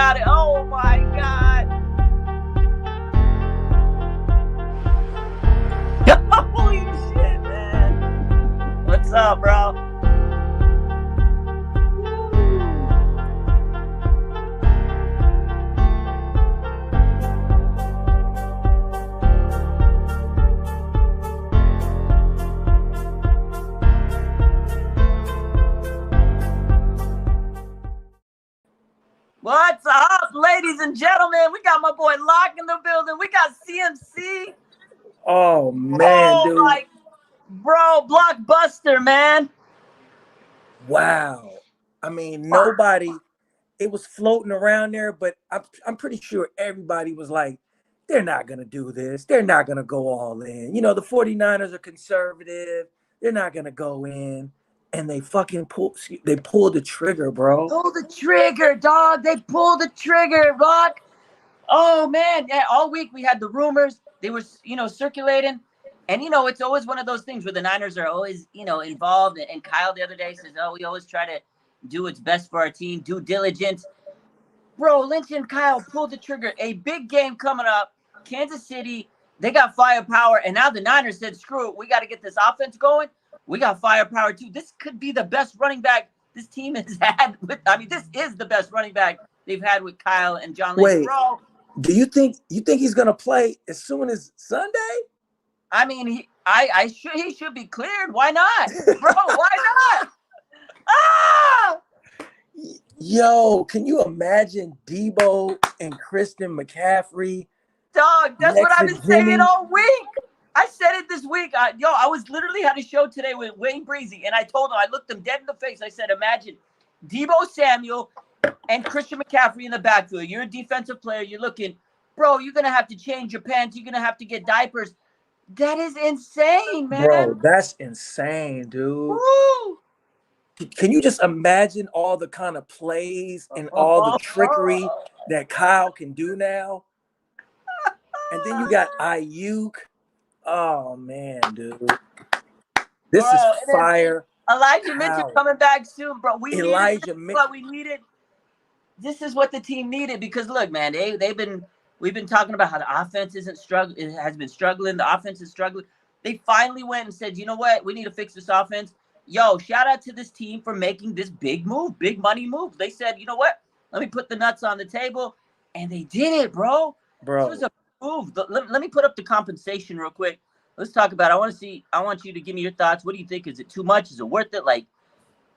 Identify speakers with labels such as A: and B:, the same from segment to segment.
A: about it. Oh my God. Holy shit, man. What's up, bro? What's up, ladies and gentlemen? We got my boy Locke in the building. We got CMC.
B: Oh, man, dude.
A: My bro, blockbuster, man.
B: Wow. I mean, nobody, it was floating around there, but I'm pretty sure everybody was like, they're not going to do this. They're not going to go all in. You know, the 49ers are conservative. They're not going to go in. And they fucking pulled the trigger, bro.
A: Pull the trigger, dog. They pulled the trigger, Rock. Oh, man. Yeah, all week we had the rumors. They were, circulating. And, it's always one of those things where the Niners are always, involved. And Kyle the other day says, we always try to do what's best for our team, due diligence. Bro, Lynch and Kyle pulled the trigger. A big game coming up. Kansas City, they got firepower. And now the Niners said, screw it. We got to get this offense going. We got firepower, too. This could be the best running back this team has had. This is the best running back they've had with Kyle and John Lynch.
B: Wait,
A: bro.
B: Do you think he's going to play as soon as Sunday?
A: He should be cleared. Why not? Bro, why not? Ah!
B: Yo, can you imagine Debo and Christian McCaffrey?
A: Dog, that's what I've been saying all week. I said it this week. I was literally had a show today with Wayne Breezy, and I told him, I looked him dead in the face. I said, imagine Debo Samuel and Christian McCaffrey in the backfield. You're a defensive player. You're looking, bro, you're going to have to change your pants. You're going to have to get diapers. That is insane, man.
B: Bro, that's insane, dude. Woo! Can you just imagine all the kind of plays and all the trickery that Kyle can do now? And then you got Ayuk. Oh, man, dude. This is fire.
A: Elijah Mitchell coming back soon, bro. We needed. This is what the team needed because, look, man, we've been talking about how the offense has been struggling. The offense is struggling. They finally went and said, you know what? We need to fix this offense. Yo, shout out to this team for making this big move, big money move. They said, you know what? Let me put the nuts on the table. And they did it, bro. This was a move. Let me put up the compensation real quick. Let's talk about it. I want you to give me your thoughts. What do you think? Is it too much? Is it worth it? Like,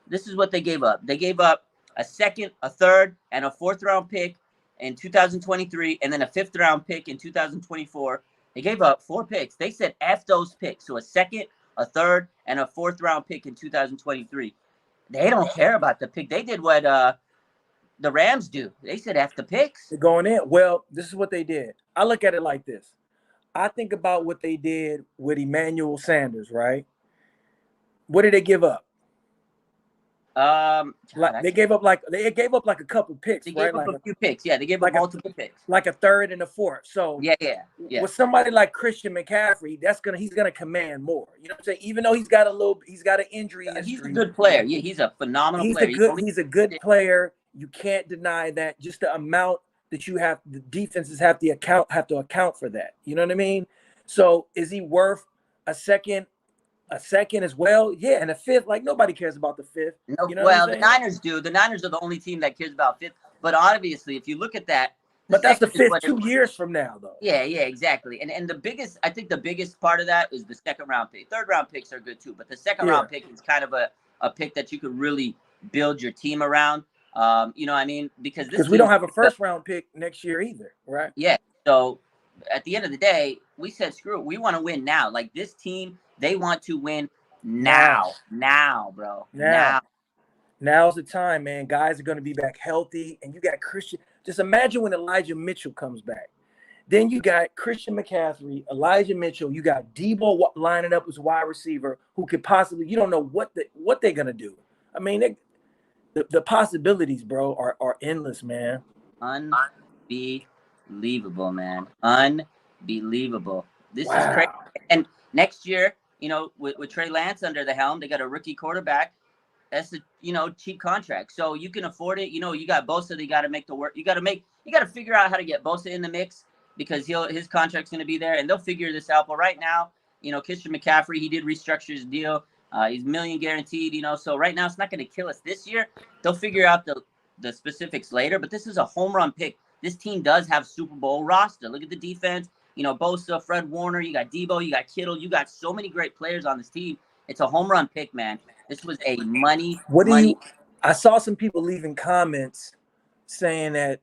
A: this is what they gave up. They gave up a second, a third, and a fourth-round pick in 2023, and then a fifth-round pick in 2024. They gave up 4 picks. They said F those picks. So a second, a third, and a fourth-round pick in 2023. They don't care about the pick. They did what the Rams do. They said F the picks.
B: They're going in. Well, this is what they did. I look at it like this. I think about what they did with Emmanuel Sanders, right? What did they give up? They gave up like a couple picks.
A: They gave up a few picks. Yeah, they gave up multiple picks.
B: Like a third and a fourth. So
A: yeah.
B: With somebody like Christian McCaffrey, he's gonna command more. You know what I'm saying? Even though he's got an injury.
A: He's a good player. Yeah, he's a phenomenal player.
B: He's a good player. You can't deny that. Just the amount that the defenses have to account for that. You know what I mean? So is he worth a second as well? Yeah, and a fifth, like nobody cares about the fifth.
A: No, you know the Niners do. The Niners are the only team that cares about fifth. But obviously, if you look at that,
B: but that's the fifth 2 years from now, though.
A: Yeah, exactly. And I think the biggest part of that is the second round pick. Third round picks are good too, but the second round pick is kind of a pick that you could really build your team around. You know what I mean? Because
B: we don't have a first round pick next year either, right?
A: Yeah. So at the end of the day, we said, screw it. We want to win now. Like this team, they want to win now, bro.
B: Now's the time, man. Guys are going to be back healthy, and you got Christian. Just imagine when Elijah Mitchell comes back. Then you got Christian McCaffrey, Elijah Mitchell. You got Debo lining up as wide receiver, who could possibly. You don't know what they're going to do. I mean, the possibilities, bro, are endless, man.
A: Unbelievable, man. Unbelievable. This is crazy. And next year, with Trey Lance under the helm, they got a rookie quarterback. that's a cheap contract. So you can afford it. You got Bosa that you got to make the work. You got to figure out how to get Bosa in the mix because his contract's going to be there, and they'll figure this out. But right now, Christian McCaffrey, he did restructure his deal. He's $1 million guaranteed. So right now it's not going to kill us this year. They'll figure out the specifics later. But this is a home run pick. This team does have Super Bowl roster. Look at the defense. Bosa, Fred Warner, you got Debo, you got Kittle, you got so many great players on this team. It's a home run pick, man. This was a money.
B: I saw some people leaving comments saying that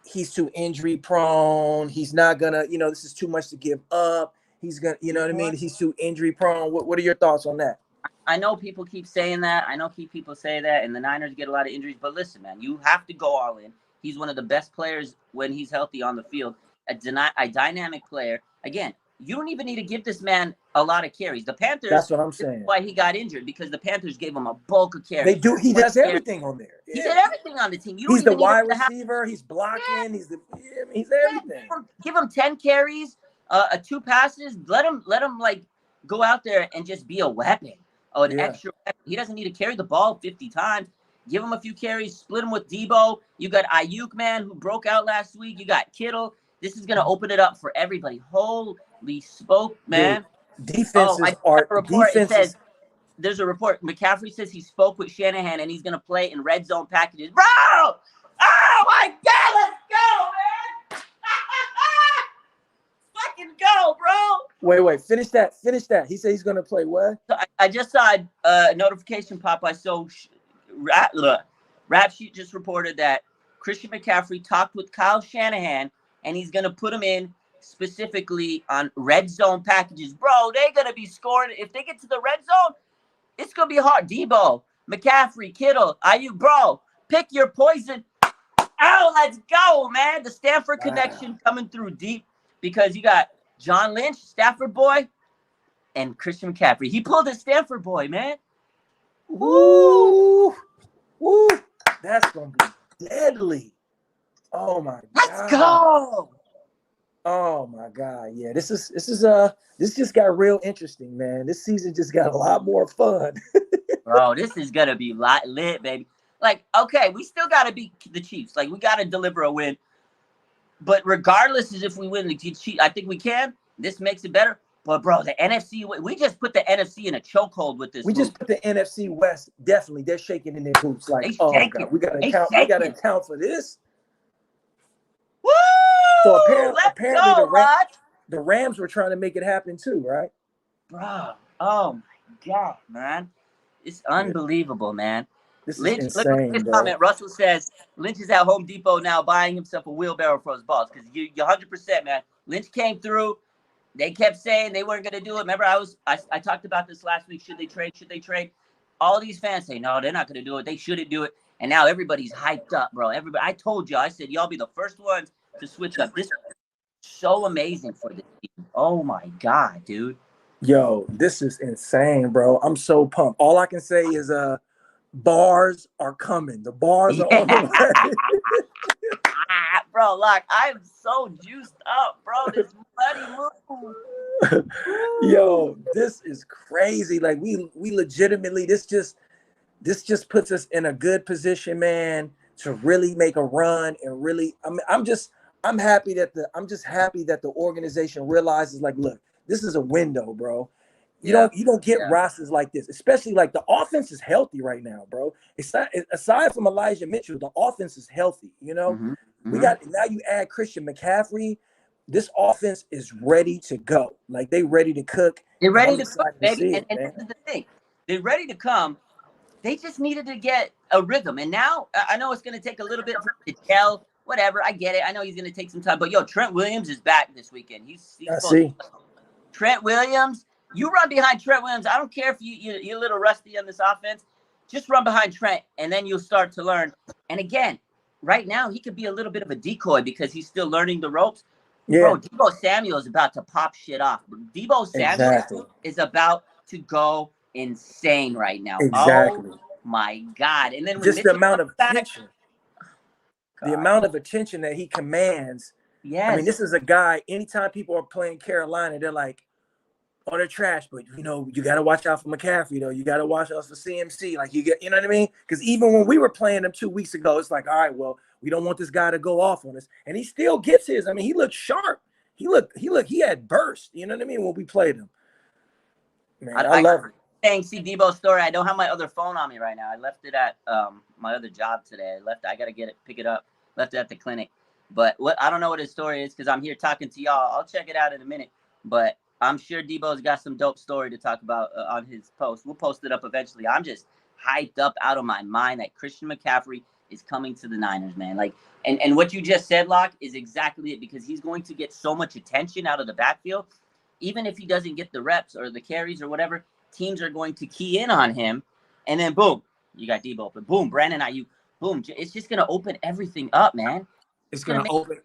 B: he's too injury prone. He's not gonna, this is too much to give up. He's gonna, what I mean? He's too injury prone. What are your thoughts on that?
A: I know people keep saying that. People say that, and the Niners get a lot of injuries. But listen, man, you have to go all in. He's one of the best players when he's healthy on the field. A dynamic player. Again, you don't even need to give this man a lot of carries. The Panthers.
B: That's what I'm saying.
A: Why he got injured, because the Panthers gave him a bulk of carries.
B: They do. He does everything on there.
A: Yeah. He did everything on the team.
B: He's the wide receiver. He's blocking. Yeah. He's everything.
A: Give him 10 carries, 2 passes. Let him like go out there and just be a weapon. Extra weapon. He doesn't need to carry the ball 50 times. Give him a few carries. Split him with Debo. You got Ayuk, man, who broke out last week. You got Kittle. This is going to open it up for everybody. Holy smoke, man.
B: Defenses
A: there's a report. McCaffrey says he spoke with Shanahan and he's going to play in red zone packages. Bro! Oh, my God! Let's go, man! Fucking go, bro!
B: Wait. Finish that. He said he's going to play what?
A: So I just saw a notification pop. I saw Rap Sheet just reported that Christian McCaffrey talked with Kyle Shanahan and he's going to put him in specifically on red zone packages. Bro, they're going to be scoring. If they get to the red zone, it's going to be hard. Debo, McCaffrey, Kittle, Ayuk, bro, pick your poison. Oh, let's go, man. The Stanford connection coming through deep because you got John Lynch, Stafford boy, and Christian McCaffrey. He pulled a Stanford boy, man.
B: Woo! That's going to be deadly. Oh my God.
A: Let's go.
B: Oh my God. Yeah, this just got real interesting, man. This season just got a lot more fun.
A: Bro, this is gonna be lit, baby. Like, okay, we still gotta beat the Chiefs. Like, we gotta deliver a win. But regardless, as if we win the Chiefs, I think we can. This makes it better. But bro, the NFC, we just put the NFC in a chokehold with this.
B: We just put the NFC West, definitely. They're shaking in their boots. Like, oh my God, we gotta account for this.
A: Woo!
B: So apparently the Rams were trying to make it happen too, right?
A: Bro, oh my God, man. It's unbelievable, man.
B: This
A: Lynch,
B: is insane,
A: look at this
B: bro.
A: comment. Russell says Lynch is at Home Depot now buying himself a wheelbarrow for his balls because you're 100%, man. Lynch came through. They kept saying they weren't going to do it. Remember, I talked about this last week. Should they trade? All these fans say, no, they're not going to do it. They shouldn't do it. And now everybody's hyped up, bro. Everybody, I told you, I said, y'all be the first ones to switch up. This is so amazing for this team. Oh, my God, dude.
B: Yo, this is insane, bro. I'm so pumped. All I can say is bars are coming. The bars are on the way.
A: Bro, like, I'm so juiced up, bro. This money move.
B: Yo, this is crazy. Like, we legitimately, this just puts us in a good position, man, to really make a run and really. I'm happy that the organization realizes, like, look, this is a window, bro. You don't get rosters like this, especially like the offense is healthy right now, bro. It's not, aside from Elijah Mitchell, the offense is healthy. We got now. You add Christian McCaffrey. This offense is ready to go. Like, they ready to cook.
A: They're ready to cook, baby. And this is the thing. They're ready to come. They just needed to get a rhythm. And now I know it's going to take a little bit for to gel. Whatever, I get it. I know he's going to take some time. But, yo, Trent Williams is back this weekend.
B: I see.
A: Trent Williams, you run behind Trent Williams. I don't care if you're a little rusty on this offense. Just run behind Trent, and then you'll start to learn. And, again, right now he could be a little bit of a decoy because he's still learning the ropes.
B: Yeah.
A: Bro, Debo Samuel is about to pop shit off. Debo Samuel is about to go insane right now.
B: Exactly.
A: Oh, my God. And then
B: just the amount of attention. The amount of attention that he commands.
A: Yes.
B: I mean, this is a guy, anytime people are playing Carolina, they're like, or they're trash. But you got to watch out for McCaffrey though. You got to watch out for CMC. Like you know what I mean? Because even when we were playing them 2 weeks ago, it's like, all right, well, we don't want this guy to go off on us, and he still gets his. I mean, he looked sharp. He had burst. You know what I mean? When we played him, man, I love it.
A: Saying, see Debo's story. I don't have my other phone on me right now. I left it at my other job today. I got to pick it up. Left it at the clinic. But I don't know what his story is because I'm here talking to y'all. I'll check it out in a minute. But I'm sure Debo's got some dope story to talk about on his post. We'll post it up eventually. I'm just hyped up out of my mind that Christian McCaffrey is coming to the Niners, man. Like, and what you just said, Locke, is exactly it, because he's going to get so much attention out of the backfield. Even if he doesn't get the reps or the carries or whatever, teams are going to key in on him. And then, boom, you got Debo open. Boom, Brandon Ayuk. Boom. It's just going to open everything up, man.
B: It's going to open.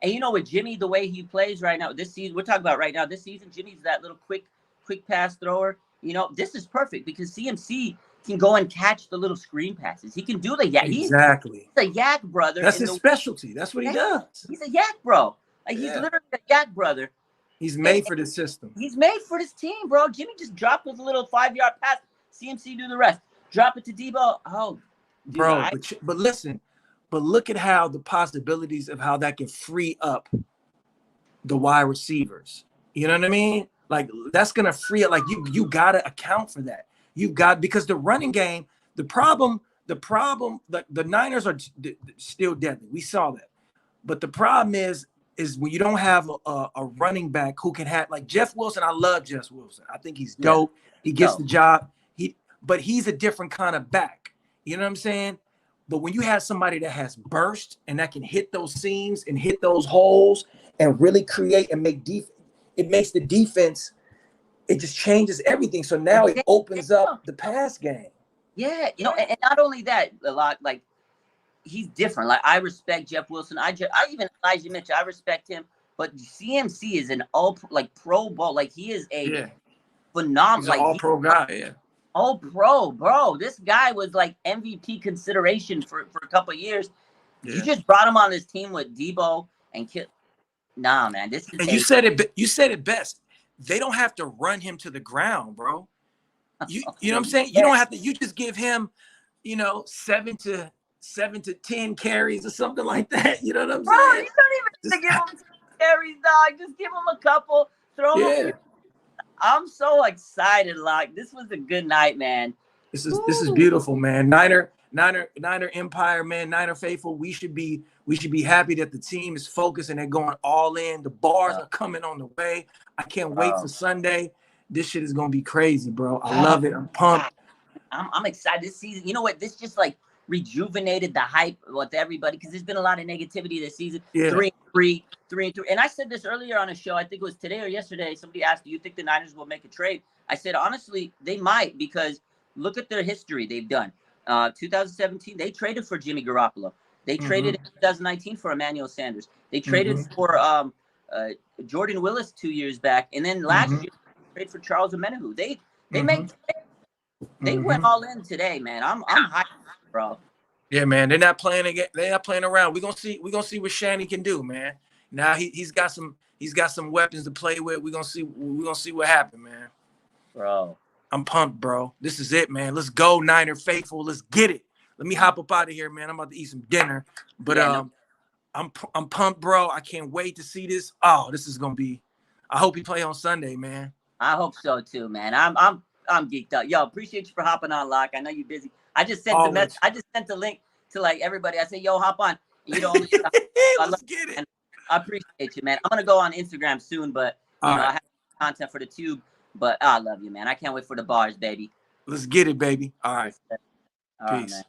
A: And with Jimmy, the way he plays right now, this season, we're talking about right now, this season, Jimmy's that little quick pass thrower. This is perfect because CMC can go and catch the little screen passes. He can do the yak.
B: Exactly.
A: He's a yak brother.
B: That's his specialty. That's what he does.
A: He's a yak bro. Like, he's literally a yak brother.
B: He's made for this system.
A: He's made for this team, bro. Jimmy just dropped with a little 5-yard pass. CMC do the rest. Drop it to Debo. Oh, dude,
B: bro. But listen. But look at how the possibilities of how that can free up the wide receivers. You know what I mean? Like, that's gonna free up. Like, you gotta account for that. Because the running game, the problem, the Niners are still deadly. We saw that. But the problem is when you don't have a running back who can have, like Jeff Wilson. I love Jeff Wilson. I think he's dope. He gets the job. But he's a different kind of back. You know what I'm saying? But when you have somebody that has burst and that can hit those seams and hit those holes and really create and make it makes the defense, it just changes everything. So now it opens up the pass game.
A: Yeah, and not only that, a lot, like, he's different. Like, I respect Jeff Wilson. I even Elijah Mitchell, I respect him. But CMC is an Pro Bowl. Like, he is a phenomenal.
B: He's an all-pro guy, yeah.
A: All pro, bro. This guy was like MVP consideration for a couple of years. Yeah. You just brought him on this team with Debo and Nah, man. This is.
B: And you said it best. They don't have to run him to the ground, bro. You know what I'm saying? You don't have to. You just give him, 7 to 10 carries or something like that. You know what I'm saying?
A: Bro, you don't even have to give him carries, dog. Just give him a couple. Throw him. I'm so excited, Locke. This was a good night, man.
B: This is beautiful, man. Niner Empire, man. Niner faithful. We should be happy that the team is focused and they're going all in. The bars are coming on the way. I can't wait for Sunday. This shit is gonna be crazy, bro. I love it. I'm pumped.
A: I'm excited this season. You know what? This just like rejuvenated the hype with everybody because there's been a lot of negativity this season. Yeah. 3-3. And I said this earlier on a show, I think it was today or yesterday. Somebody asked, do you think the Niners will make a trade? I said, honestly, they might, because look at their history they've done. 2017, they traded for Jimmy Garoppolo. They traded in 2019 for Emmanuel Sanders. They traded for Jordan Willis 2 years back. And then last year, they traded for Charles Omenihu. They went all in today, man. I'm hyped, bro.
B: Yeah, man. They're not playing again. They're not playing around. We're gonna see what Shanny can do, man. Now he's got some weapons to play with. We're gonna see what happens, man.
A: Bro.
B: I'm pumped, bro. This is it, man. Let's go, Niner faithful. Let's get it. Let me hop up out of here, man. I'm about to eat some dinner. But I'm pumped, bro. I can't wait to see this. Oh, this is gonna be. I hope he play on Sunday, man.
A: I hope so too, man. I'm geeked up. Yo, appreciate you for hopping on, Locke. I know you're busy. I just sent the message. I just sent the link to like everybody. I said, yo, hop on. You know,
B: let's get it.
A: I appreciate you, man. I'm gonna go on Instagram soon, but I have content for the tube. But I love you, man. I can't wait for the bars, baby.
B: Let's get it, baby. All right. Peace.
A: Man.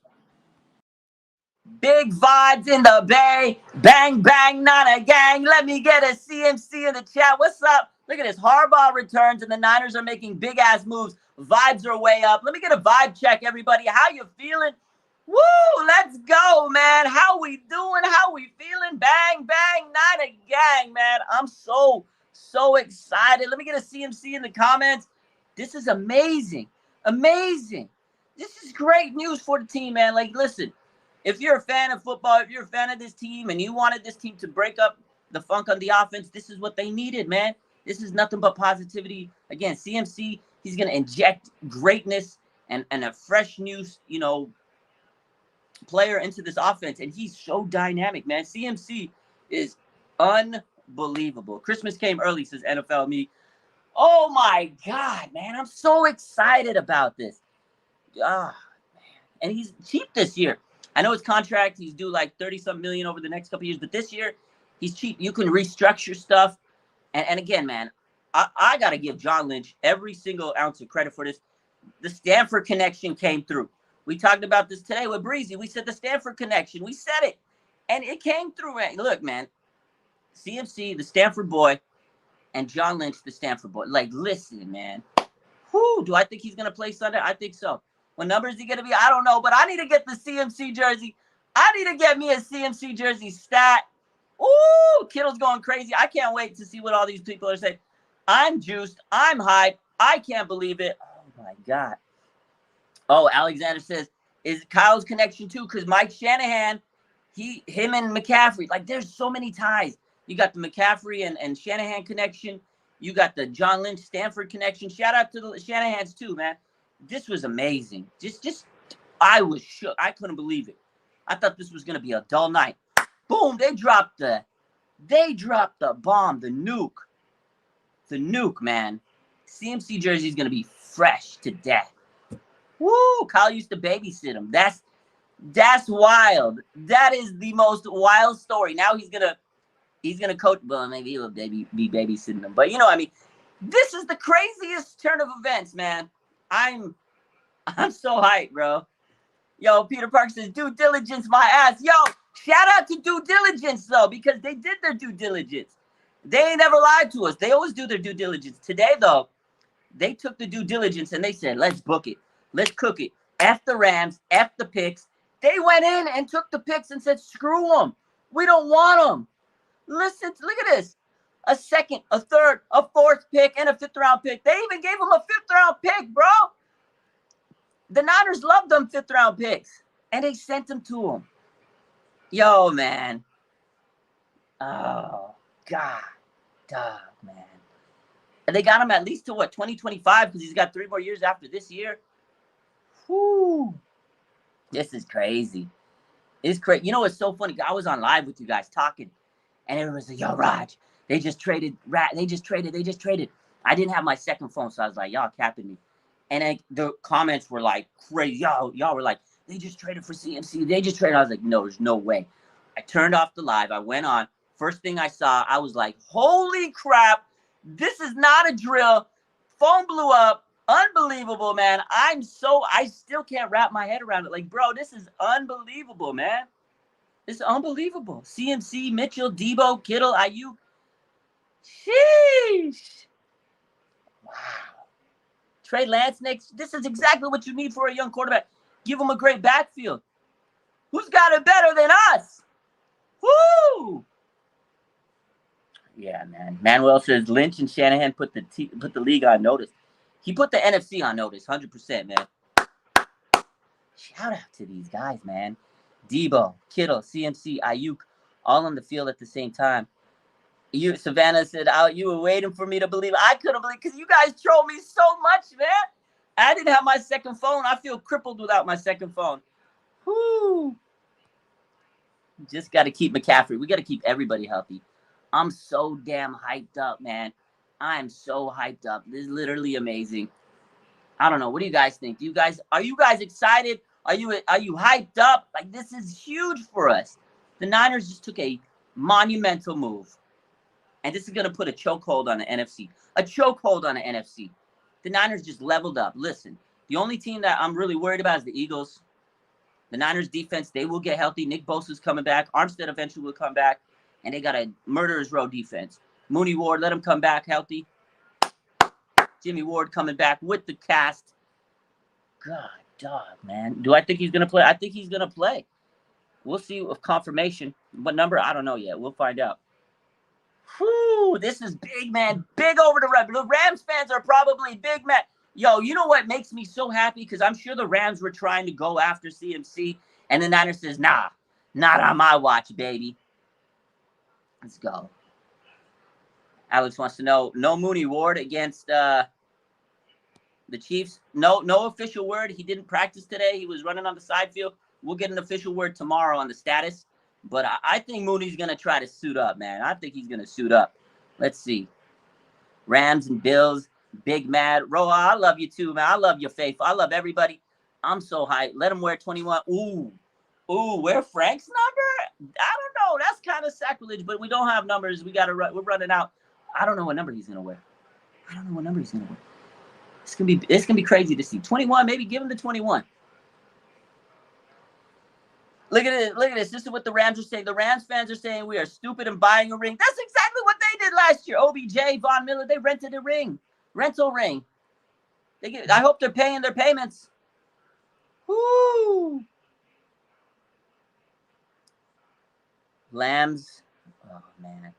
A: Big vibes in the Bay. Bang, bang, not a gang. Let me get a CMC in the chat. What's up? Look at this. Harbaugh returns, and the Niners are making big-ass moves. Vibes are way up. Let me get a vibe check, everybody. How you feeling? Woo! Let's go, man. How we doing? How we feeling? Bang, bang, not a gang, man. I'm so excited. Let me get a CMC in the comments. This is amazing. Amazing. This is great news for the team, man. Like, listen, if you're a fan of football, if you're a fan of this team and you wanted this team to break up the funk on the offense, this is what they needed, man. This is nothing but positivity. Again, CMC, he's going to inject greatness and a fresh new, player into this offense. And he's so dynamic, man. CMC is unbelievable. Christmas came early, says NFL Me. Oh, my God, man. I'm so excited about this. Man. And he's cheap this year. I know his contract, he's due like 30-something million over the next couple of years. But this year, he's cheap. You can restructure stuff. And again, man, I got to give John Lynch every single ounce of credit for this. The Stanford connection came through. We talked about this today with Breezy. We said the Stanford connection. We said it. And it came through. Look, man, CMC, the Stanford boy, and John Lynch, the Stanford boy. Like, listen, man. Whoo, do I think he's going to play Sunday? I think so. What number is he going to be? I don't know. But I need to get the CMC jersey. I need to get me a CMC jersey stat. Ooh, Kittle's going crazy. I can't wait to see what all these people are saying. I'm juiced. I'm hyped. I can't believe it. Oh, my God. Oh, Alexander says, is Kyle's connection too? Because Mike Shanahan, him and McCaffrey, like there's so many ties. You got the McCaffrey and Shanahan connection. You got the John Lynch Stanford connection. Shout out to the Shanahans too, man. This was amazing. I was shook. I couldn't believe it. I thought this was going to be a dull night. Boom, they dropped the bomb, the nuke. The nuke, man. CMC jersey is going to be fresh to death. Woo! Kyle used to babysit him. That's wild. That is the most wild story. Now he's gonna coach. Well, maybe he'll be babysitting him. But this is the craziest turn of events, man. I'm so hyped, bro. Yo, Peter Parker says, due diligence my ass. Yo, shout out to due diligence, though, because they did their due diligence. They ain't never lied to us. They always do their due diligence. Today, though, they took the due diligence and they said, let's book it. Let's cook it. F the Rams. F the picks. They went in and took the picks and said, screw them. We don't want them. Listen, look at this. A second, a third, a fourth pick, and a fifth-round pick. They even gave them a fifth-round pick, bro. The Niners loved them fifth-round picks, and they sent them to them. Yo, man. Oh, God. Dog, man. And they got him at least to, 2025, because he's got 3 more years after this year. Whew. This is crazy. It's crazy. You know what's so funny? I was on live with you guys talking, and everyone's like, yo, Raj, they just traded. They just traded. I didn't have my second phone, so I was like, y'all capping me. And the comments were like crazy. Y'all were like, they just traded for CMC. They just traded. I was like, no, there's no way. I turned off the live. I went on. First thing I saw, I was like, holy crap. This is not a drill. Phone blew up. Unbelievable, man. I still can't wrap my head around it. Like, bro, this is unbelievable, man. This is unbelievable. CMC, Mitchell, Debo, Kittle, Ayuk. Sheesh. Wow. Trey Lance next. This is exactly what you need for a young quarterback. Give him a great backfield. Who's got it better than us? Woo! Yeah, man. Manuel says Lynch and Shanahan put the league on notice. He put the NFC on notice, 100%, man. Shout out to these guys, man. Debo, Kittle, CMC, Ayuk, all on the field at the same time. Savannah said, you were waiting for me to believe. I couldn't believe because you guys trolled me so much, man. I didn't have my second phone. I feel crippled without my second phone. Whoo. Just got to keep McCaffrey. We got to keep everybody healthy. I'm so damn hyped up, man. I'm so hyped up. This is literally amazing. I don't know. What do you guys think? Are you guys excited? Are you hyped up? Like, this is huge for us. The Niners just took a monumental move. And this is going to put a chokehold on the NFC. A chokehold on the NFC. The Niners just leveled up. Listen, the only team that I'm really worried about is the Eagles. The Niners defense, they will get healthy. Nick Bosa's coming back. Armstead eventually will come back. And they got a murderer's row defense. Mooney Ward, let him come back healthy. Jimmy Ward coming back with the cast. God, dog, man. Do I think he's going to play? I think he's going to play. We'll see with confirmation. What number? I don't know yet. We'll find out. Whew, this is big, man. Big over the Rams. The Rams fans are probably big, man. Yo, you know what makes me so happy? Because I'm sure the Rams were trying to go after CMC. And the Niners says, nah, not on my watch, baby. Let's go. Alex wants to know, no Mooney Ward against the Chiefs. No official word. He didn't practice today. He was running on the side field. We'll get an official word tomorrow on the status. But I think Mooney's going to try to suit up, man. I think he's going to suit up. Let's see. Rams and Bills, Big Mad. Rohan, I love you too, man. I love your faith. I love everybody. I'm so hyped. Let him wear 21. Ooh, wear Frank's number? I don't know. That's kind of sacrilege, but we don't have numbers. We're running out. I don't know what number he's going to wear. It's gonna be crazy to see. 21, maybe give him the 21. Look at it. Look at this. This is what the Rams are saying. The Rams fans are saying we are stupid and buying a ring. That's exactly what they did last year. OBJ, Von Miller, they rented a ring. Rental ring. I hope they're paying their payments. Woo! Lambs. Oh, man.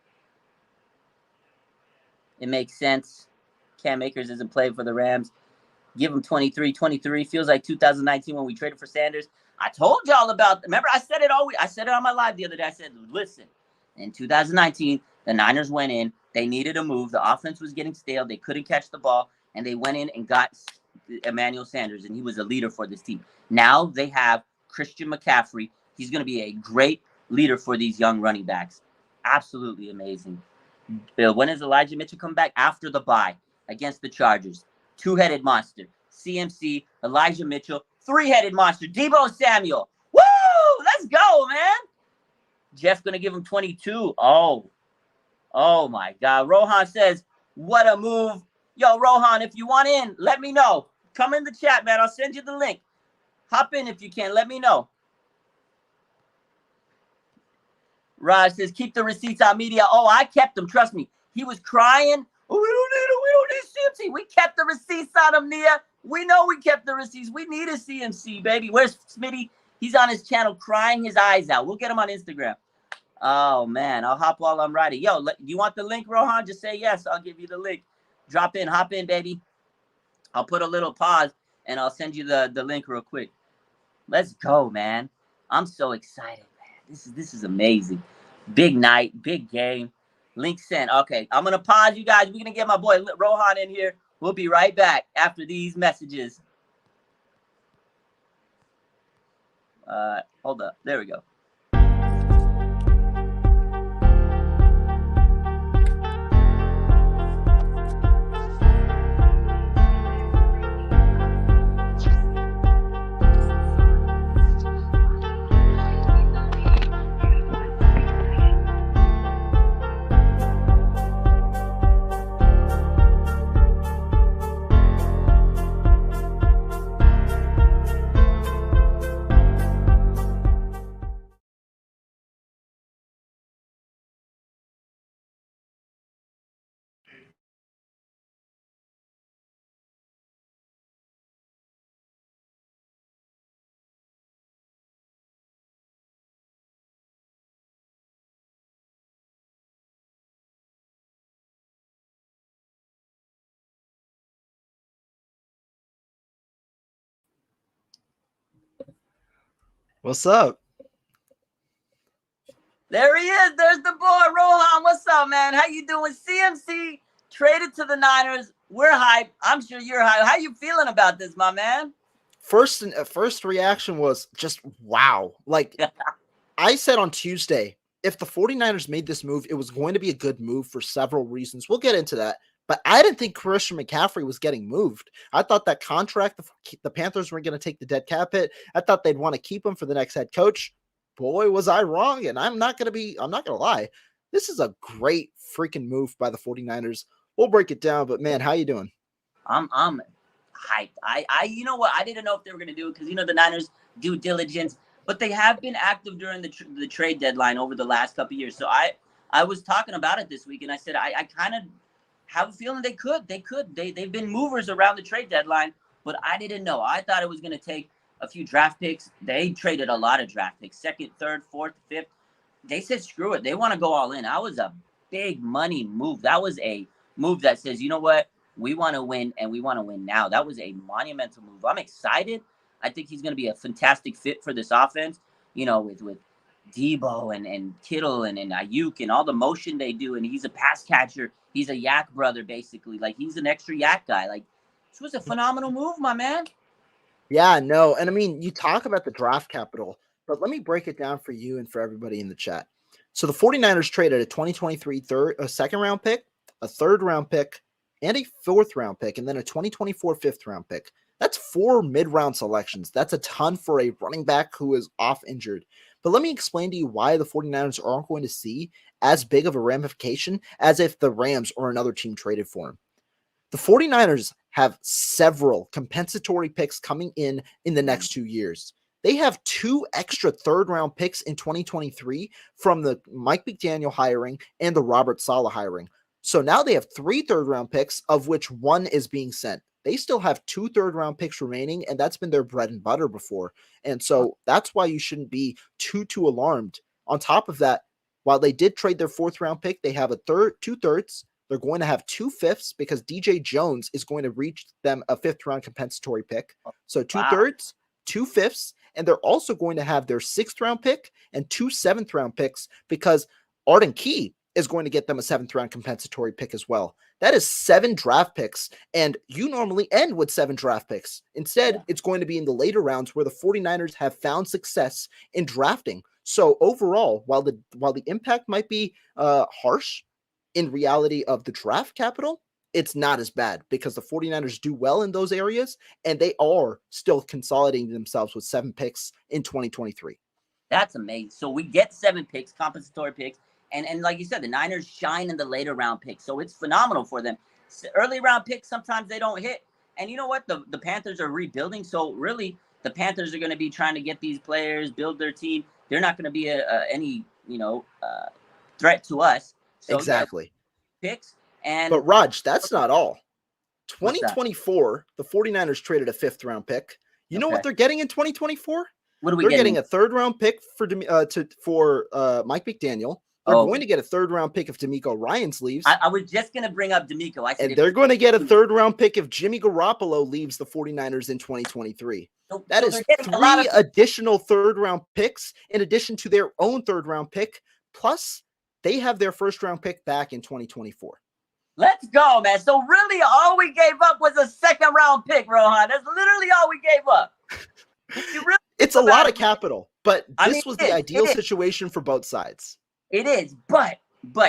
A: It makes sense. Cam Akers isn't playing for the Rams. Give him 23. Feels like 2019 when we traded for Sanders. I told y'all about. Remember, I said it on my live the other day. I said, listen, in 2019, the Niners went in. They needed a move. The offense was getting stale. They couldn't catch the ball, and they went in and got Emmanuel Sanders, and he was a leader for this team. Now they have Christian McCaffrey. He's going to be a great leader for these young running backs. Absolutely amazing. When is Elijah Mitchell come back? After the bye against the Chargers. Two-headed monster. CMC, Elijah Mitchell, three-headed monster. Deebo Samuel. Woo! Let's go, man. Jeff going to give him 22. Oh, my God. Rohan says, what a move. Yo, Rohan, if you want in, let me know. Come in the chat, man. I'll send you the link. Hop in if you can. Let me know. Raj says, keep the receipts on media. Oh, I kept them. Trust me. He was crying. Oh, we don't need CMC. We kept the receipts on him, Nia. We know we kept the receipts. We need a CMC, baby. Where's Smitty? He's on his channel crying his eyes out. We'll get him on Instagram. Oh, man. I'll hop while I'm writing. Yo, do you want the link, Rohan? Just say yes. I'll give you the link. Drop in. Hop in, baby. I'll put a little pause, and I'll send you the link real quick. Let's go, man. I'm so excited, man. This is amazing. Big night. Big game. Link sent. Okay, I'm going to pause, you guys. We're going to get my boy Rohan in here. We'll be right back after these messages. Hold up. There we go.
C: What's up?
A: There he is. There's the boy, Rohan. What's up, man? How you doing? CMC traded to the Niners. We're hyped. I'm sure you're hyped. How you feeling about this, my man?
C: First reaction was just wow. Like I said on Tuesday, if the 49ers made this move, it was going to be a good move for several reasons. We'll get into that. But I didn't think Christian McCaffrey was getting moved. I thought that contract, the Panthers were going to take the dead cap hit. I thought they'd want to keep him for the next head coach. Boy, was I wrong. And I'm not going to lie. This is a great freaking move by the 49ers. We'll break it down, but man, how you doing?
A: I'm hyped. I you know what? I didn't know if they were going to do it because, the Niners due diligence, but they have been active during the trade deadline over the last couple of years. So I was talking about it this week, and I said I kind of have a feeling they could. They've been movers around the trade deadline, but I didn't know. I thought it was going to take a few draft picks. They traded a lot of draft picks, 2nd, 3rd, 4th, 5th. They said, screw it. They want to go all in. That was a big money move. That was a move that says, you know what? We want to win, and we want to win now. That was a monumental move. I'm excited. I think he's going to be a fantastic fit for this offense, with Debo and Kittle and Ayuk and all the motion they do, and he's a pass catcher. He's a yak brother, basically. Like, he's an extra yak guy. Like, this was a phenomenal move, my man.
C: Yeah, no. And I mean, you talk about the draft capital, but let me break it down for you and for everybody in the chat. So the 49ers traded a 2023 a second round pick, a third round pick, and a fourth round pick, and then a 2024 fifth round pick. That's 4 mid-round selections. That's a ton for a running back who is off injured. But let me explain to you why the 49ers aren't going to see as big of a ramification as if the Rams or another team traded for him. The 49ers have several compensatory picks coming in the next 2 years. They have 2 extra third-round picks in 2023 from the Mike McDaniel hiring and the Robert Saleh hiring. So now they have 3 third-round picks, of which 1 is being sent. They still have 2 third-round picks remaining, and that's been their bread and butter before. And so that's why you shouldn't be too alarmed. On top of that, while they did trade their 4th-round pick, they have 2 thirds. They're going to have 2 fifths because DJ Jones is going to reach them a 5th-round compensatory pick. So 2 thirds, 2 fifths, and they're also going to have their 6th-round pick and 2 7th-round picks because Arden Key is going to get them a 7th-round compensatory pick as well. That is 7 draft picks, and you normally end with 7 draft picks. Instead, it's going to be in the later rounds where the 49ers have found success in drafting. So overall, while the impact might be harsh, in reality of the draft capital, it's not as bad because the 49ers do well in those areas, and they are still consolidating themselves with 7 picks in 2023.
A: That's amazing. So we get 7 picks, compensatory picks, and like you said, the Niners shine in the later round picks, so it's phenomenal for them. Early round picks, sometimes they don't hit, and you know what? The Panthers are rebuilding, so really the Panthers are going to be trying to get these players, build their team. They're not going to be any threat to us. So,
C: exactly.
A: Picks
C: but Raj, that's not all. 2024, the 49ers traded a 5th-round pick. You know what they're getting in 2024?
A: What are we
C: getting? They're getting a 3rd-round pick for Mike McDaniel. They're going to get a 3rd-round pick if DeMeco Ryans leaves.
A: I was just going to bring up DeMeco. I said,
C: and they're going to get a 3rd-round pick if Jimmy Garoppolo leaves the 49ers in 2023. That is 3 additional 3rd-round picks in addition to their own 3rd-round pick, plus they have their 1st-round pick back in 2024.
A: Let's go, man. So really all we gave up was a 2nd-round pick, Rohan. That's literally all we gave up.
C: It's a lot of capital, but this was the ideal situation for both sides.
A: It is, but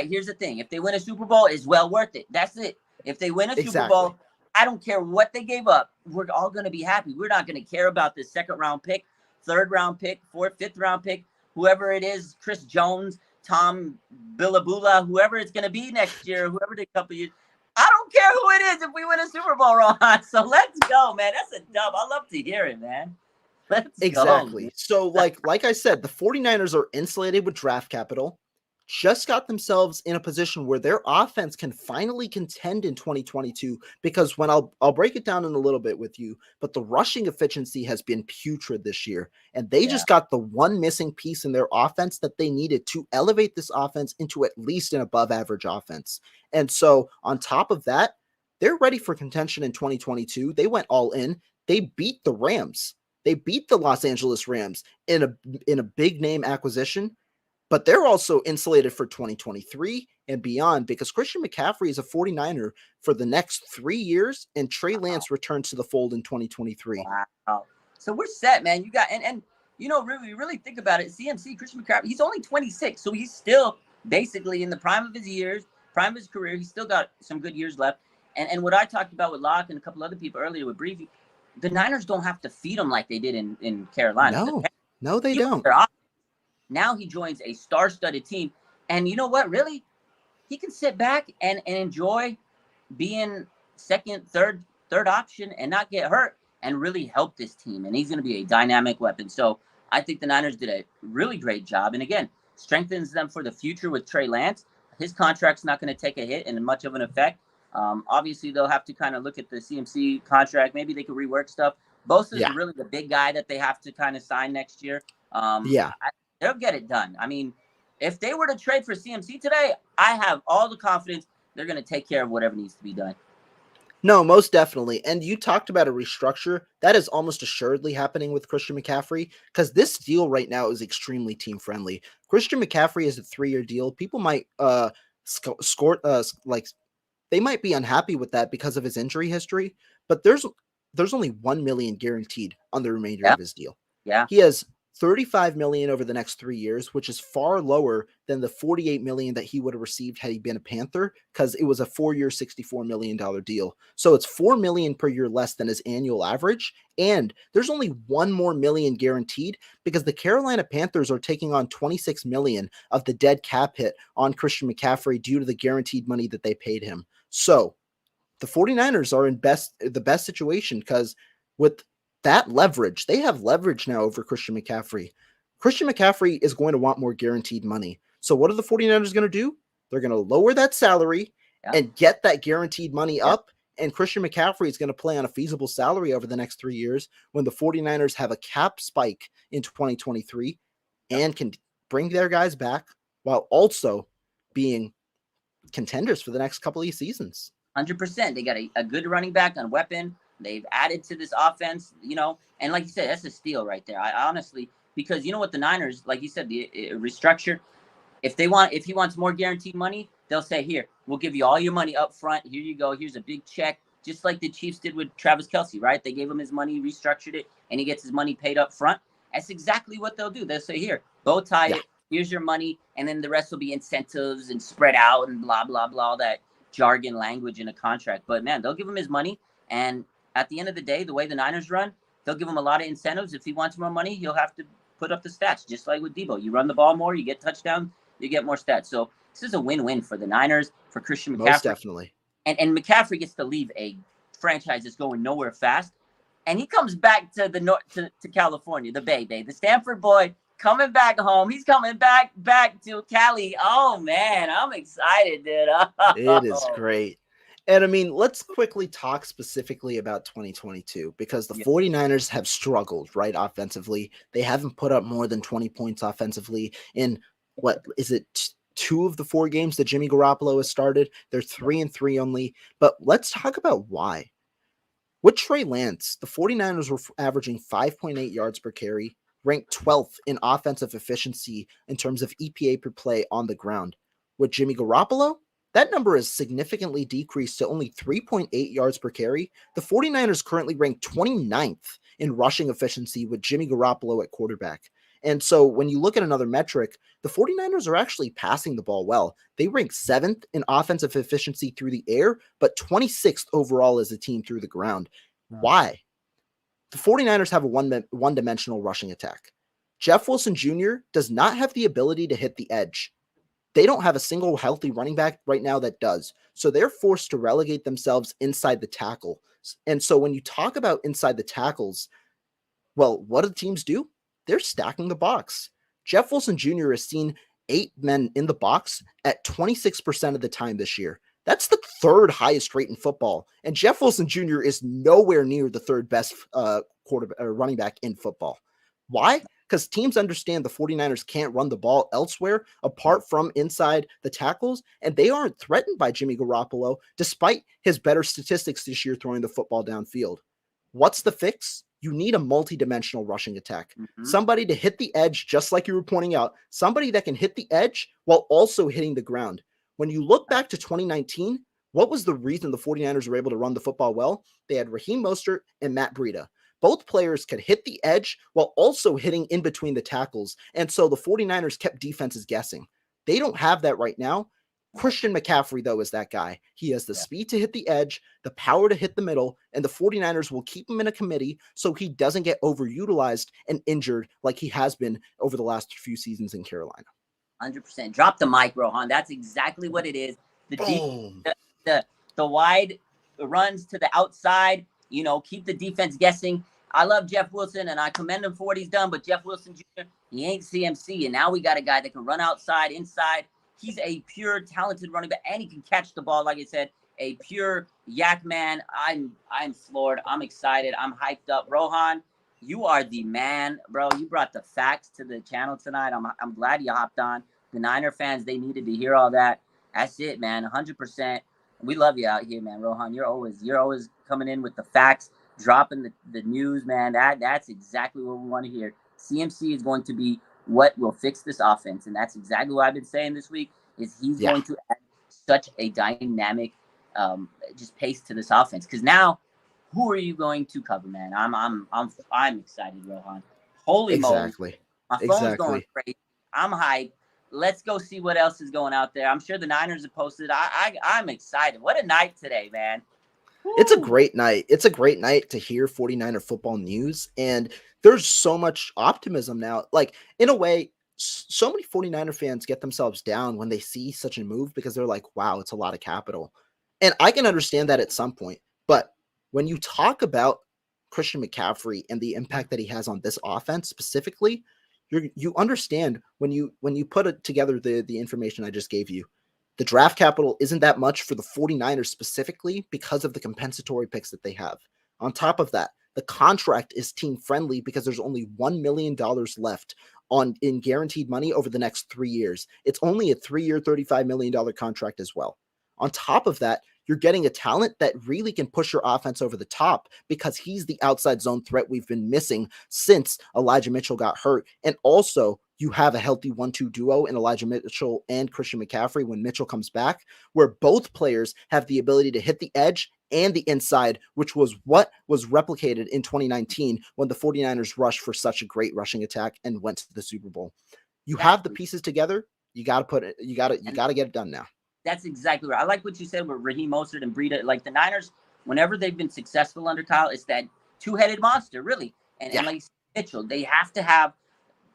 A: here's the thing. If they win a Super Bowl, it's well worth it. That's it. If they win a Super Bowl, I don't care what they gave up. We're all going to be happy. We're not going to care about the 2nd-round pick, 3rd-round pick, 4th, 5th-round pick, whoever it is, Chris Jones, Tom Billabula, whoever it's going to be next year, whoever the couple years. I don't care who it is if we win a Super Bowl, Rohan. So let's go, man. That's a dub. I love to hear it, man. Let's
C: go. So like I said, the 49ers are insulated with draft capital, just got themselves in a position where their offense can finally contend in 2022, because when I'll break it down in a little bit with you, but the rushing efficiency has been putrid this year, and they just got the one missing piece in their offense that they needed to elevate this offense into at least an above average offense. And so on top of that, they're ready for contention in 2022. They went all in. They beat the Rams. They beat the Los Angeles Rams in a big name acquisition. But they're also insulated for 2023 and beyond because Christian McCaffrey is a 49er for the next 3 years, and Trey Lance returns to the fold in 2023.
A: Wow. So we're set, man. You got and really think about it. CMC, Christian McCaffrey, he's only 26, so he's still basically in the prime of his years, prime of his career. He's still got some good years left. And what I talked about with Locke and a couple other people earlier with Breezy, the Niners don't have to feed him like they did in Carolina.
C: No, they don't.
A: Now he joins a star-studded team. And you know what? Really, he can sit back and enjoy being second, third option and not get hurt and really help this team. And he's going to be a dynamic weapon. So I think the Niners did a really great job. And again, strengthens them for the future with Trey Lance. His contract's not going to take a hit and much of an effect. Obviously, they'll have to kind of look at the CMC contract. Maybe they could rework stuff. Bosa is really the big guy that they have to kind of sign next year. They'll get it done. I mean, if they were to trade for CMC today, I have all the confidence they're going to take care of whatever needs to be done.
C: No, most definitely. And you talked about a restructure. That is almost assuredly happening with Christian McCaffrey because this deal right now is extremely team friendly. Christian McCaffrey is a 3-year deal. People might score like they might be unhappy with that because of his injury history, but there's only 1 million guaranteed on the remainder
A: Yeah.
C: of his deal.
A: Yeah.
C: He has 35 million over the next 3 years, which is far lower than the 48 million that he would have received had he been a Panther, because it was a 4-year, $64 million deal. So it's 4 million per year less than his annual average. And there's only 1 more million guaranteed because the Carolina Panthers are taking on 26 million of the dead cap hit on Christian McCaffrey due to the guaranteed money that they paid him. So the 49ers are in the best situation because with that leverage, they have leverage now over Christian McCaffrey. Christian McCaffrey is going to want more guaranteed money. So what are the 49ers going to do? They're going to lower that salary and get that guaranteed money up. And Christian McCaffrey is going to play on a feasible salary over the next 3 years when the 49ers have a cap spike in 2023 and can bring their guys back while also being contenders for the next couple of seasons.
A: 100%. They got a good running back on weapon. They've added to this offense, and like you said, that's a steal right there. I honestly, because you know what, the Niners, like you said, the restructure. If he wants more guaranteed money, they'll say, here, we'll give you all your money up front. Here you go. Here's a big check, just like the Chiefs did with Travis Kelce, right? They gave him his money, restructured it, and he gets his money paid up front. That's exactly what they'll do. They'll say, here, bow tie it. Here's your money, and then the rest will be incentives and spread out and blah, blah, blah, all that jargon language in a contract. But, man, they'll give him his money, and at the end of the day, the way the Niners run, they'll give him a lot of incentives. If he wants more money, he'll have to put up the stats, just like with Debo. You run the ball more, you get touchdowns, you get more stats. So this is a win-win for the Niners, for Christian McCaffrey.
C: Most definitely.
A: And McCaffrey gets to leave a franchise that's going nowhere fast. And he comes back to to California, the Bay, the Stanford boy coming back home. He's coming back to Cali. Oh, man, I'm excited, dude.
C: It is great. And I mean, let's quickly talk specifically about 2022 because the 49ers have struggled, right, offensively. They haven't put up more than 20 points offensively in, what is it, 2 of the 4 games that Jimmy Garoppolo has started. They're 3-3 only. But let's talk about why. With Trey Lance, the 49ers were averaging 5.8 yards per carry, ranked 12th in offensive efficiency in terms of EPA per play on the ground. With Jimmy Garoppolo, that number has significantly decreased to only 3.8 yards per carry. The 49ers currently rank 29th in rushing efficiency with Jimmy Garoppolo at quarterback. And so when you look at another metric, the 49ers are actually passing the ball well. They rank 7th in offensive efficiency through the air, but 26th overall as a team through the ground. Why? The 49ers have a one-dimensional rushing attack. Jeff Wilson Jr. does not have the ability to hit the edge. They don't have a single healthy running back right now that does. So they're forced to relegate themselves inside the tackle. And so when you talk about inside the tackles, well, what do the teams do? They're stacking the box. Jeff Wilson Jr. has seen 8 men in the box at 26% of the time this year. That's the 3rd highest rate in football. And Jeff Wilson Jr. is nowhere near the 3rd best running back in football. Why? Because teams understand the 49ers can't run the ball elsewhere apart from inside the tackles, and they aren't threatened by Jimmy Garoppolo, despite his better statistics this year throwing the football downfield. What's the fix? You need a multi-dimensional rushing attack. Somebody to hit the edge, just like you were pointing out, somebody that can hit the edge while also hitting the ground. When you look back to 2019, what was the reason the 49ers were able to run the football well? They had Raheem Mostert and Matt Breida. Both players could hit the edge while also hitting in between the tackles. And so the 49ers kept defenses guessing. They don't have that right now. Christian McCaffrey, though, is that guy. He has the speed to hit the edge, the power to hit the middle, and the 49ers will keep him in a committee so he doesn't get overutilized and injured like he has been over the last few seasons in Carolina.
A: 100%. Drop the mic, Rohan. That's exactly what it is. The wide runs to the outside, keep the defense guessing. I love Jeff Wilson, and I commend him for what he's done, but Jeff Wilson Jr., he ain't CMC, and now we got a guy that can run outside, inside. He's a pure, talented running back, and he can catch the ball, like I said, a pure yak man. I'm floored. I'm excited. I'm hyped up. Rohan, you are the man, bro. You brought the facts to the channel tonight. I'm glad you hopped on. The Niner fans, they needed to hear all that. That's it, man. 100%. We love you out here, man. Rohan, you're always coming in with the facts, dropping the news, man. That's exactly what we want to hear. CMC is going to be what will fix this offense, and that's exactly what I've been saying this week. Is he's
C: Yeah.
A: going to add such a dynamic, just pace to this offense? Because now, who are you going to cover, man? I'm excited, Rohan. Holy moly! My phone's going crazy. I'm hyped. Let's go see what else is going out there. I'm sure the Niners have posted. I'm excited. What a night today, man. Woo.
C: It's a great night. It's a great night to hear 49er football news. And there's so much optimism now. Like, in a way, so many 49er fans get themselves down when they see such a move because they're like, wow, it's a lot of capital. And I can understand that at some point. But when you talk about Christian McCaffrey and the impact that he has on this offense specifically, you understand when you put it together the information I just gave you. The draft capital isn't that much for the 49ers specifically because of the compensatory picks that they have. On top of that, the contract is team friendly because there's only $1 million left in guaranteed money over the next 3 years. It's only a 3-year, $35 million contract as well. On top of that, you're getting a talent that really can push your offense over the top because he's the outside zone threat we've been missing since Elijah Mitchell got hurt. And also, you have a healthy 1-2 duo in Elijah Mitchell and Christian McCaffrey when Mitchell comes back, where both players have the ability to hit the edge and the inside, which was what was replicated in 2019 when the 49ers rushed for such a great rushing attack and went to the Super Bowl. You have the pieces together. You got to get it done now.
A: That's exactly right. I like what you said with Raheem Mostert and Breida. Like the Niners, whenever they've been successful under Kyle, it's that two-headed monster, really. And like Mitchell, they have to have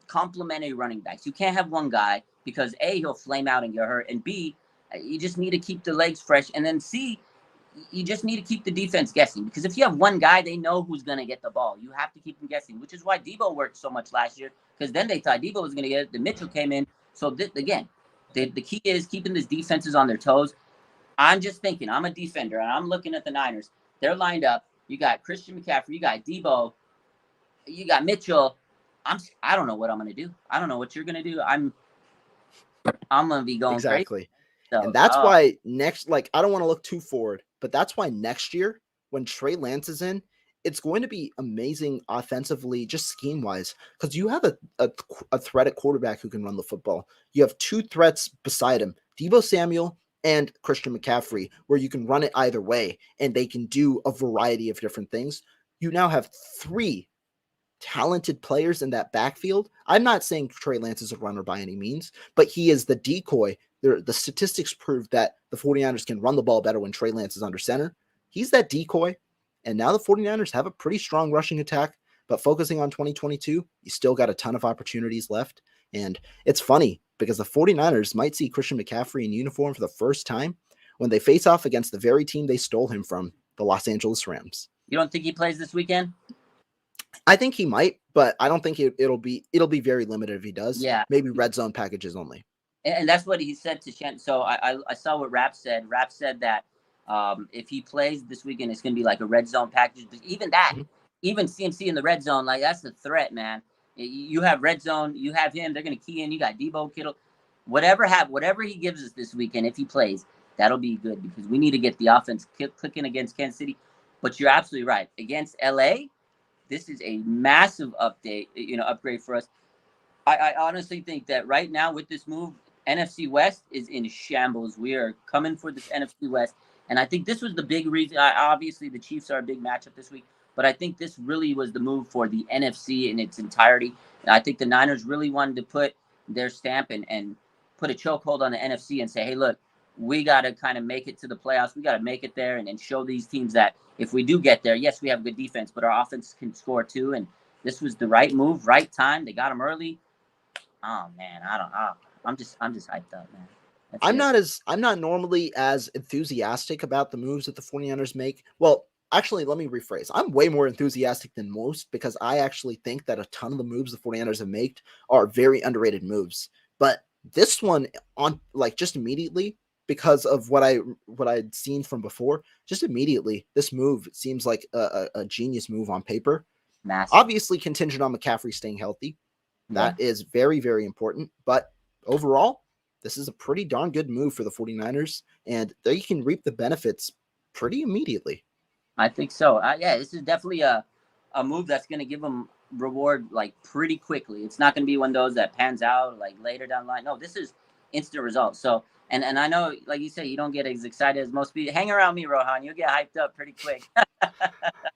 A: complementary running backs. You can't have one guy because A, he'll flame out and get hurt, and B, you just need to keep the legs fresh, and then C, you just need to keep the defense guessing because if you have one guy, they know who's going to get the ball. You have to keep them guessing, which is why Debo worked so much last year because then they thought Debo was going to get it. The Mitchell came in. So again, the key is keeping these defenses on their toes. I'm just thinking, I'm a defender, and I'm looking at the Niners. They're lined up. You got Christian McCaffrey. You got Debo. You got Mitchell. I don't know what I'm going to do. I don't know what you're going to do. I'm going to be going crazy. So,
C: and that's why I don't want to look too forward, but that's why next year when Trey Lance is in, it's going to be amazing offensively, just scheme-wise, because you have a threat at quarterback who can run the football. You have two threats beside him, Deebo Samuel and Christian McCaffrey, where you can run it either way, and they can do a variety of different things. You now have three talented players in that backfield. I'm not saying Trey Lance is a runner by any means, but he is the decoy. The statistics prove that the 49ers can run the ball better when Trey Lance is under center. He's that decoy. And now the 49ers have a pretty strong rushing attack, but focusing on 2022, you still got a ton of opportunities left. And it's funny because the 49ers might see Christian McCaffrey in uniform for the first time when they face off against the very team they stole him from, the Los Angeles Rams.
A: You don't think he plays this weekend?
C: I think he might, but I don't think it'll be very limited if he does.
A: Yeah.
C: Maybe red zone packages only.
A: And that's what he said to Shannon. So I saw what Rap said. Rap said that if he plays this weekend, it's going to be like a red zone package. But even that, even CMC in the red zone, like that's the threat, man. You have red zone, you have him. They're going to key in. You got Debo, Kittle, whatever he gives us this weekend. If he plays, that'll be good because we need to get the offense clicking against Kansas City. But you're absolutely right. Against LA, this is a massive upgrade for us. I honestly think that right now with this move, NFC West is in shambles. We are coming for this NFC West. And I think this was the big reason. Obviously, the Chiefs are a big matchup this week. But I think this really was the move for the NFC in its entirety. And I think the Niners really wanted to put their stamp and put a chokehold on the NFC and say, hey, look, we got to kind of make it to the playoffs. We got to make it there and show these teams that if we do get there, yes, we have good defense, but our offense can score too. And this was the right move, right time. They got them early. Oh, man, I'm just hyped up, man.
C: I'm not normally as enthusiastic about the moves that the 49ers make. Well, actually, let me rephrase. I'm way more enthusiastic than most because I actually think that a ton of the moves the 49ers have made are very underrated moves. But this one just immediately, because of what I'd seen from before, just immediately, this move seems like a genius move on paper.
A: Massive.
C: Obviously contingent on McCaffrey staying healthy. That is very, very important. But overall, this is a pretty darn good move for the 49ers, and they can reap the benefits pretty immediately.
A: I think so. Yeah, this is definitely a move that's going to give them reward like pretty quickly. It's not going to be one of those that pans out like later down the line. No, this is instant results. So, and I know, like you say, you don't get as excited as most people. Hang around me, Rohan. You'll get hyped up pretty quick.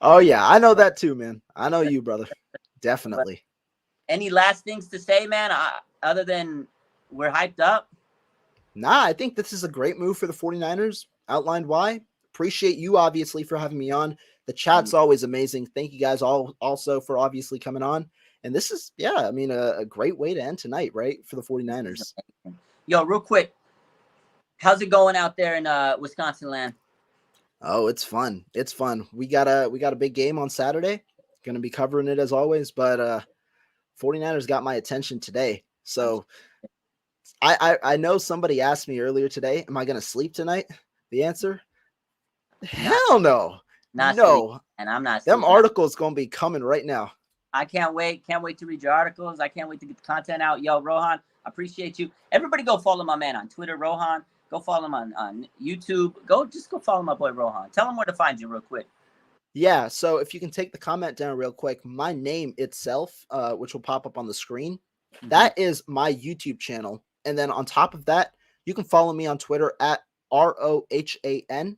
C: Oh, yeah. I know that too, man. I know you, brother. Definitely.
A: Any last things to say, man, other than we're hyped up?
C: Nah, I think this is a great move for the 49ers. Outlined why. Appreciate you, obviously, for having me on. The chat's always amazing. Thank you guys all also for obviously coming on. And this is, yeah, I mean, a great way to end tonight, right, for the 49ers.
A: Yo, real quick, how's it going out there in Wisconsin land?
C: Oh, it's fun. It's fun. We got a big game on Saturday. Going to be covering it as always, but 49ers got my attention today. So I know somebody asked me earlier today, am I going to sleep tonight? The answer, hell no.
A: Not
C: no.
A: sleep, and I'm not.
C: Them articles going to be coming right now.
A: I can't wait. Can't wait to read your articles. I can't wait to get the content out. Yo, Rohan, I appreciate you. Everybody go follow my man on Twitter, Rohan. Go follow him on YouTube. Go follow my boy Rohan. Tell him where to find you real quick.
C: Yeah, so if you can take the comment down real quick, my name itself, which will pop up on the screen, that is my YouTube channel. And then on top of that, you can follow me on Twitter at RohanChakrav.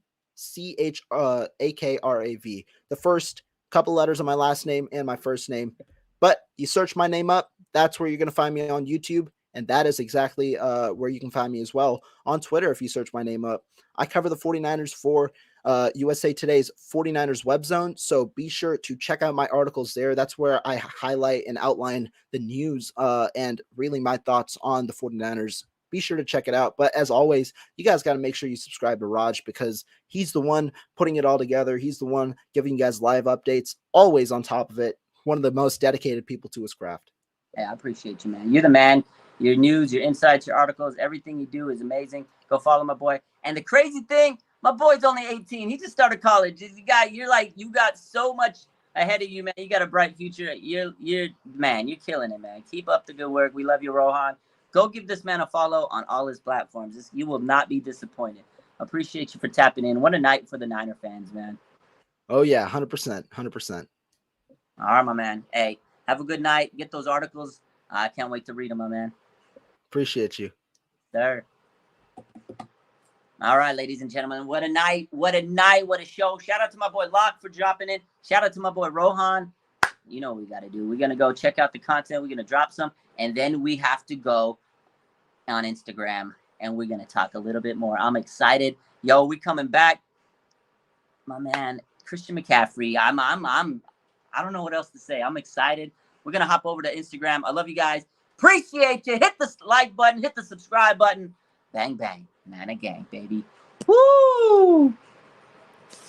C: The first couple letters of my last name and my first name. But you search my name up, that's where you're going to find me on YouTube. And that is exactly where you can find me as well on Twitter if you search my name up. I cover the 49ers for USA Today's 49ers Web Zone. So be sure to check out my articles there. That's where I highlight and outline the news and really my thoughts on the 49ers. Be sure to check it out. But as always, you guys got to make sure you subscribe to Raj because he's the one putting it all together. He's the one giving you guys live updates, always on top of it. One of the most dedicated people to his craft.
A: Yeah, I appreciate you, man. You're the man. Your news, your insights, your articles, everything you do is amazing. Go follow my boy. And the crazy thing, my boy's only 18. He just started college. You got so much ahead of you, man. You got a bright future. You're killing it, man. Keep up the good work. We love you, Rohan. Go give this man a follow on all his platforms. You will not be disappointed. Appreciate you for tapping in. What a night for the Niner fans, man.
C: Oh, yeah, 100%. 100%.
A: All right, my man. Hey, have a good night. Get those articles. I can't wait to read them, my man.
C: Appreciate you.
A: Sir. All right, ladies and gentlemen. What a night. What a night. What a show. Shout out to my boy Locke for dropping in. Shout out to my boy Rohan. You know what we got to do. We're going to go check out the content. We're going to drop some. And then we have to go on Instagram. And we're going to talk a little bit more. I'm excited. Yo, we coming back. My man, Christian McCaffrey. I don't know what else to say. I'm excited. We're going to hop over to Instagram. I love you guys. Appreciate you. Hit the like button. Hit the subscribe button. Bang, bang. Niner gang, baby. Woo!